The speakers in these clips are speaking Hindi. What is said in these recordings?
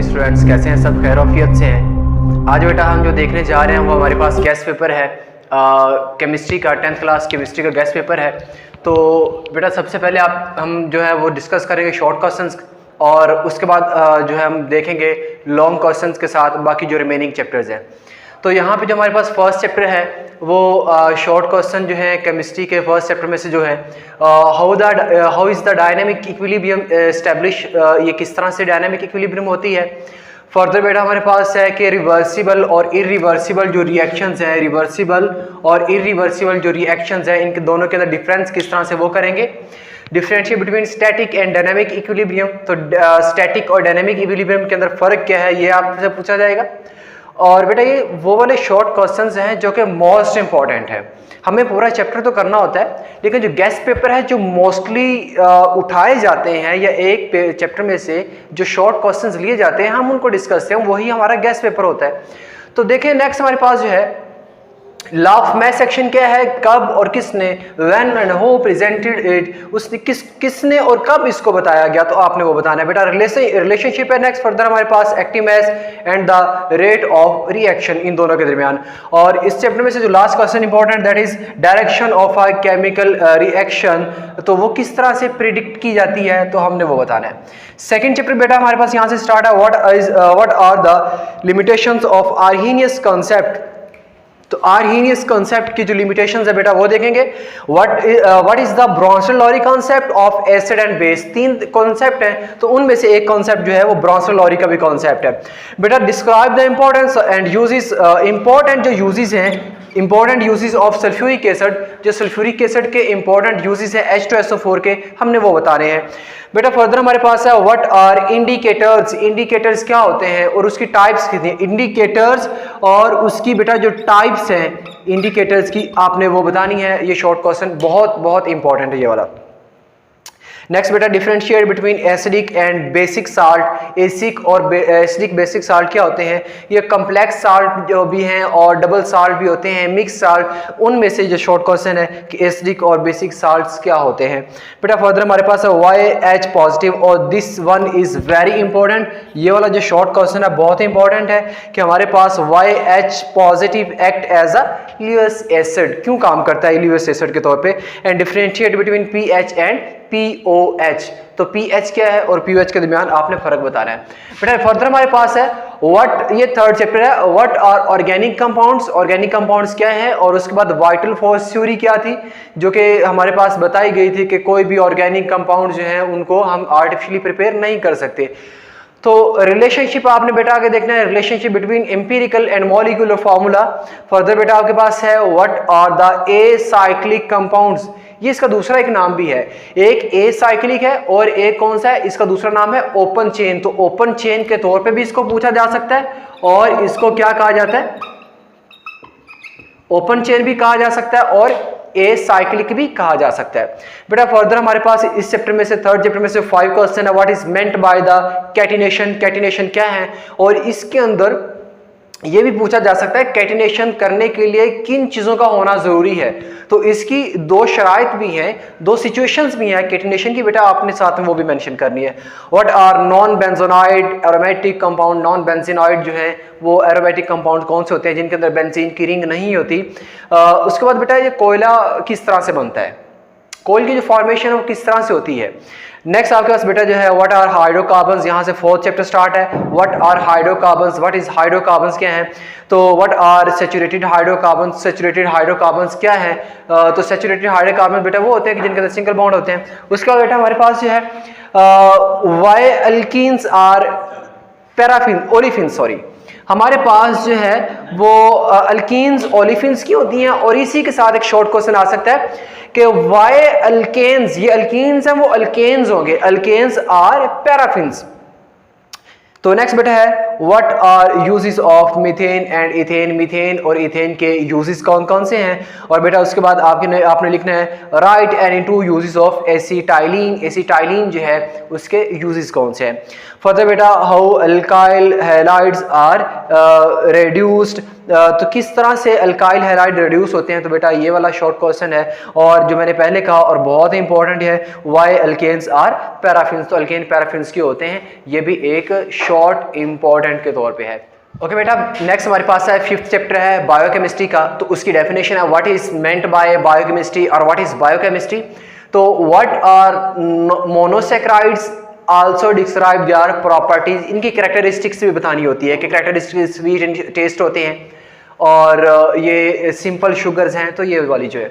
स्टूडेंट्स कैसे हैं, सब खैरियत से हैं। आज बेटा हम जो देखने जा रहे हैं वो हमारे पास गेस्ट पेपर है, केमिस्ट्री का 10th क्लास केमिस्ट्री का गेस्ट पेपर है। तो बेटा सबसे पहले हम जो है वो डिस्कस करेंगे शॉर्ट क्वेश्चंस और उसके बाद जो है हम देखेंगे लॉन्ग क्वेश्चंस के साथ बाकी जो रिमेनिंग चैप्टर्स हैं। तो यहाँ पे जो हमारे पास फर्स्ट चैप्टर है वो शॉर्ट क्वेश्चन जो है केमिस्ट्री के फर्स्ट चैप्टर में से जो है how is the dynamic equilibrium establish, ये किस तरह से डायनेमिक इक्विलिब्रियम होती है। फर्दर बेटा हमारे पास है कि रिवर्सिबल और इरिवर्सिबल जो रिएक्शंस हैं, रिवर्सिबल और इरिवर्सिबल जो रिएक्शंस हैं, इनके दोनों के अंदर डिफरेंस किस तरह से वो करेंगे। Differentiate between static and dynamic equilibrium, तो स्टैटिक और डायनेमिक इक्विलिब्रियम के अंदर फ़र्क क्या है ये आपसे पूछा जाएगा। और बेटा ये वो वाले शॉर्ट क्वेश्चंस हैं जो कि मोस्ट इंपॉर्टेंट है। हमें पूरा चैप्टर तो करना होता है लेकिन जो गेस्ट पेपर है जो मोस्टली उठाए जाते हैं या एक चैप्टर में से जो शॉर्ट क्वेश्चंस लिए जाते हैं हम उनको डिस्कस करें, वही हमारा गेस्ट पेपर होता है। तो देखिए नेक्स्ट हमारे पास जो है लॉ ऑफ मैथ सेक्शन क्या है, कब और किसने, when and who presented it, उसने किसने और कब इसको बताया गया, तो आपने वो बताना है बेटा। रिलेशनशिप है नेक्स्ट। फर्दर हमारे पास active mass and the rate of reaction, इन दोनों के दरमियान। और इस चैप्टर में से जो last question important that is direction of a chemical reaction, तो वो किस तरह से प्रिडिक्ट की जाती है तो हमने वो बताना है। सेकेंड चैप्टर बेटा हमारे पास यहाँ से स्टार्ट है what are the limitations of Arrhenius concept. तो आर्हीनियस कॉन्सेप्ट की जो लिमिटेशंस है बेटा वो देखेंगे। What is the Bronsted Lowry concept of acid and base, तीन कॉन्सेप्ट हैं तो उनमें से एक कॉन्सेप्ट जो है वो ब्रॉन्सन-लॉरी का भी कॉन्सेप्ट है बेटा। Describe the importance and uses, important जो यूजेस हैं, important uses of sulphuric acid, जो सल्फ्यूरिक एसिड के इंपॉर्टेंट यूजेस है H2SO4 के, हमने वो बता रहे हैं बेटा। फर्दर हमारे पास है व्हाट आर इंडिकेटर्स, इंडिकेटर्स क्या होते हैं और उसकी टाइप्स कितनी हैं, इंडिकेटर्स और उसकी बेटा जो टाइप्स हैं इंडिकेटर्स की आपने वो बतानी है। ये शॉर्ट क्वेश्चन बहुत बहुत इंपॉर्टेंट है ये वाला। नेक्स्ट बेटा differentiate between acidic and basic salt, acidic और एसिडिक बेसिक साल्ट क्या होते हैं। ये कम्प्लेक्स साल्ट जो भी हैं और डबल साल्ट भी होते हैं, मिक्स साल्ट, उनमें से जो शॉर्ट क्वेश्चन है कि एसिडिक और बेसिक साल्ट्स क्या होते हैं बेटा। फर्दर हमारे पास है YH पॉजिटिव और this one is very important. ये वाला जो शॉर्ट क्वेश्चन है बहुत इंपॉर्टेंट है कि हमारे पास YH positive act as a Lewis acid, क्यों काम करता है ल्यूइस एसिड के तौर पे। And differentiate between pH and POH, तो pH क्या है और POH के दरमियान आपने फर्क बताना है बेटा। फर्दर हमारे पास है व्हाट, ये थर्ड चैप्टर है, what are organic compounds, organic compounds क्या है। और उसके बाद वाइटल फोर्स थ्योरी क्या थी जो कि हमारे पास बताई गई थी कि कोई भी ऑर्गेनिक कंपाउंड जो है उनको हम आर्टिफिशियली प्रिपेयर नहीं कर सकते। तो रिलेशनशिप आपने बेटा आगे देखना है, relationship between empirical and molecular formula. Further बेटा आपके पास है what are the acyclic compounds, ये इसका दूसरा एक नाम भी है, एक एसाइक्लिक है और एक कौन सा है, इसका दूसरा नाम है ओपन चेन। तो ओपन चेन के तौर पे भी इसको पूछा जा सकता है और इसको क्या कहा जाता है, ओपन चेन भी कहा जा सकता है और एसाइक्लिक भी कहा जा सकता है बेटा। फर्दर हमारे पास इस चैप्टर में से थर्ड चैप्टर में से 5 क्वेश्चन है। What is meant by the catenation, catenation क्या है और इसके अंदर ये भी पूछा जा सकता है कैटिनेशन करने के लिए किन चीजों का होना जरूरी है। तो इसकी दो शराइत भी हैं, दो सिचुएशंस भी हैं कैटिनेशन की बेटा, आपने साथ में वो भी मेंशन करनी है। What are non benzenoid aromatic compound, non benzenoid जो है वो एरोमेटिक कंपाउंड कौन से होते हैं जिनके अंदर बेंजीन की रिंग नहीं होती। उसके बाद बेटा ये कोयला किस तरह से बनता है, कोयल की जो फॉर्मेशन है वो किस तरह से होती है। नेक्स्ट आपके पास बेटा जो है व्हाट आर हाइड्रोकार्बन्स, यहाँ से फोर्थ चैप्टर स्टार्ट है। What are hydrocarbons, what is hydrocarbons क्या है। तो what are saturated hydrocarbons, saturated hydrocarbons क्या है। तो सैचुरेटेड हाइड्रोकार्बन बेटा वो होते हैं कि जिनके अंदर सिंगल बॉन्ड होते हैं। उसके बाद बेटा हमारे पास जो है why alkenes are paraffin olefin, sorry हमारे पास जो है वो अल्कीन्स ओलिफिन्स की होती हैं। और इसी के साथ एक शॉर्ट क्वेश्चन आ सकता है कि वाई अल्केन्स, ये अल्कीन्स हैं वो अल्केन्स होंगे, अल्केन्स आर पैराफिन्स। तो नेक्स्ट बेटा है what are uses of methane and ethane, methane और इथेन के यूजेस कौन कौन से हैं। और बेटा उसके बाद आपने लिखना है write any two uses of acetylene, acetylene जो है उसके यूजेस कौन से हैं। फर्दर बेटा how alkyl halides are reduced, तो किस तरह से अल्काइल हैलाइड रिड्यूस होते हैं, तो बेटा ये वाला शॉर्ट क्वेश्चन है। और जो मैंने पहले कहा और बहुत ही इंपॉर्टेंट है, व्हाई अल्केन्स आर पैराफिन्स, तो अल्केन पैराफिन्स क्यों होते हैं, ये भी एक शॉर्ट इंपॉर्टेंट के तौर पे है। ओके बेटा, नेक्स्ट हमारे पास है 5th चैप्टर है बायोकेमिस्ट्री का, तो उसकी डेफिनेशन है what is meant by biochemistry और व्हाट इज बायोकेमिस्ट्री। तो what are monosaccharides also describe their properties, इनकी कैरेक्टरिस्टिक्स भी बतानी होती है कि कैरेक्टरिस्टिक्स स्वीट एंड टेस्ट होते हैं और ये सिंपल शुगर्स हैं, तो ये वाली जो है।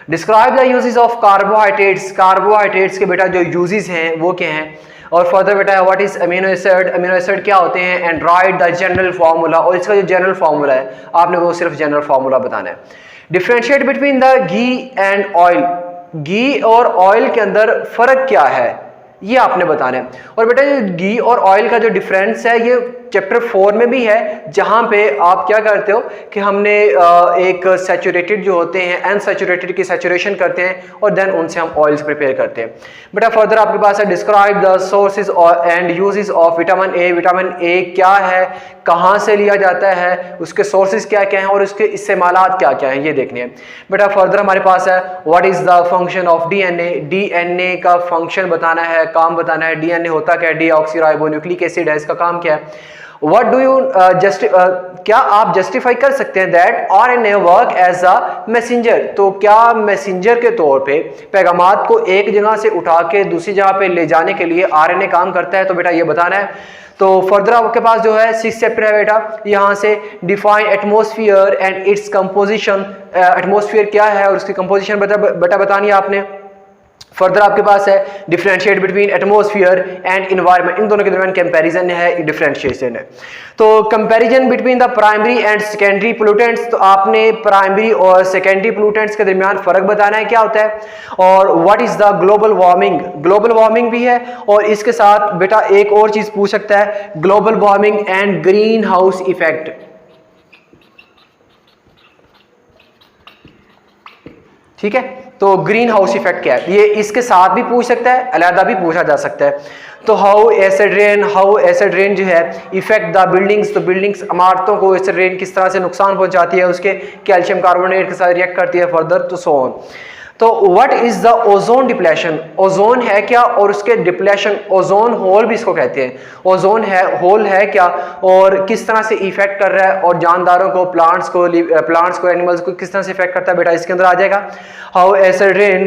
Describe the uses of carbohydrates, carbohydrates के बेटा जो यूजेस हैं वो क्या हैं। और फर्दर बेटा what is amino acid, amino acid क्या होते हैं, and right the general formula, और इसका जो जनरल फार्मूला है आपने वो सिर्फ जनरल फार्मूला बताना है। Differentiate between the ghee and oil, घी और ऑयल के अंदर फर्क क्या है ये आपने बताना है। और बेटा ये घी और ऑयल का जो डिफरेंस है ये चैप्टर 4 में भी है, जहां पे आप क्या करते हो कि हमने एक सैचुरेटेड जो होते हैं अनसैचुरेटेड की सैचुरेशन करते हैं और देन उनसे हम ऑयल्स प्रिपेयर करते हैं। बेटा फर्दर आपके पास है describe the sources and uses of vitamin A, vitamin A क्या है, कहाँ से लिया जाता है, उसके सोर्सेज क्या क्या हैं और उसके इस्तेमालात क्या क्या हैं, ये देखने हैं। बेटा फर्दर हमारे पास है what is the function of DNA, DNA का फंक्शन बताना है, काम बताना है। डीएनए होता क्या है, डीऑक्सीराइबोन्यूक्लिक एसिड है, इसका काम क्या है। What do you क्या आप जस्टिफाई कर सकते हैं that RNA work as a messenger, तो क्या मैसेंजर के तौर पे पैगामात को एक जगह से उठा के दूसरी जगह पे ले जाने के लिए RNA काम करता है, तो बेटा ये बताना है। तो फर्दर आपके पास जो है 6th चैप्टर है बेटा, यहाँ से define atmosphere and its composition, atmosphere क्या है और उसकी कंपोजिशन बेटा बतानी है आपने। फर्दर आपके पास है differentiate between atmosphere and environment, इन दोनों के दरमियान कंपैरिजन है, डिफरेंशिएशन है। तो comparison between the primary and secondary pollutants, तो आपने प्राइमरी और सेकेंडरी पोल्यूटेंट्स के दरमियान फर्क बताना है क्या होता है। और what is the global warming, global warming भी है और इसके साथ बेटा एक और चीज पूछ सकता है global warming and green house effect, ठीक है। तो ग्रीन हाउस इफेक्ट क्या है, ये इसके साथ भी पूछ सकता है, अलहदा भी पूछा जा सकता है। तो हाउ एसिड रेन जो है इफेक्ट द बिल्डिंग्स, तो बिल्डिंग्स इमारतों को एसिड रेन किस तरह से नुकसान पहुंचाती है, उसके कैल्शियम कार्बोनेट के साथ रिएक्ट करती है फर्दर, तो सो ऑन। तो what is the ozone depletion, ozone है क्या और उसके डिप्लेशन, ओजोन होल भी इसको कहते हैं, ओजोन है होल है क्या और किस तरह से इफेक्ट कर रहा है और जानदारों को, प्लांट्स को एनिमल्स को किस तरह से इफेक्ट करता है, बेटा इसके अंदर आ जाएगा। How acid rain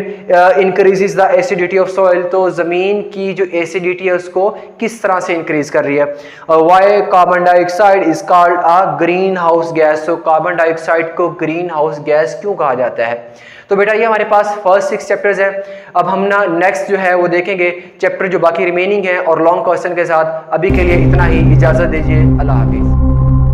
increases the acidity of soil, तो जमीन की जो एसिडिटी है उसको किस तरह से इंक्रीज कर रही है। Why carbon dioxide is called a green house gas, तो कार्बन डाइऑक्साइड को ग्रीन हाउस गैस क्यों कहा जाता है। तो बेटा ये हमारे पास फर्स्ट 6 चैप्टर्स हैं। अब हम ना नेक्स्ट जो है वो देखेंगे चैप्टर जो बाकी रिमेनिंग है और लॉन्ग क्वेश्चन के साथ। अभी के लिए इतना ही, इजाजत दीजिए, अल्लाह हाफिज।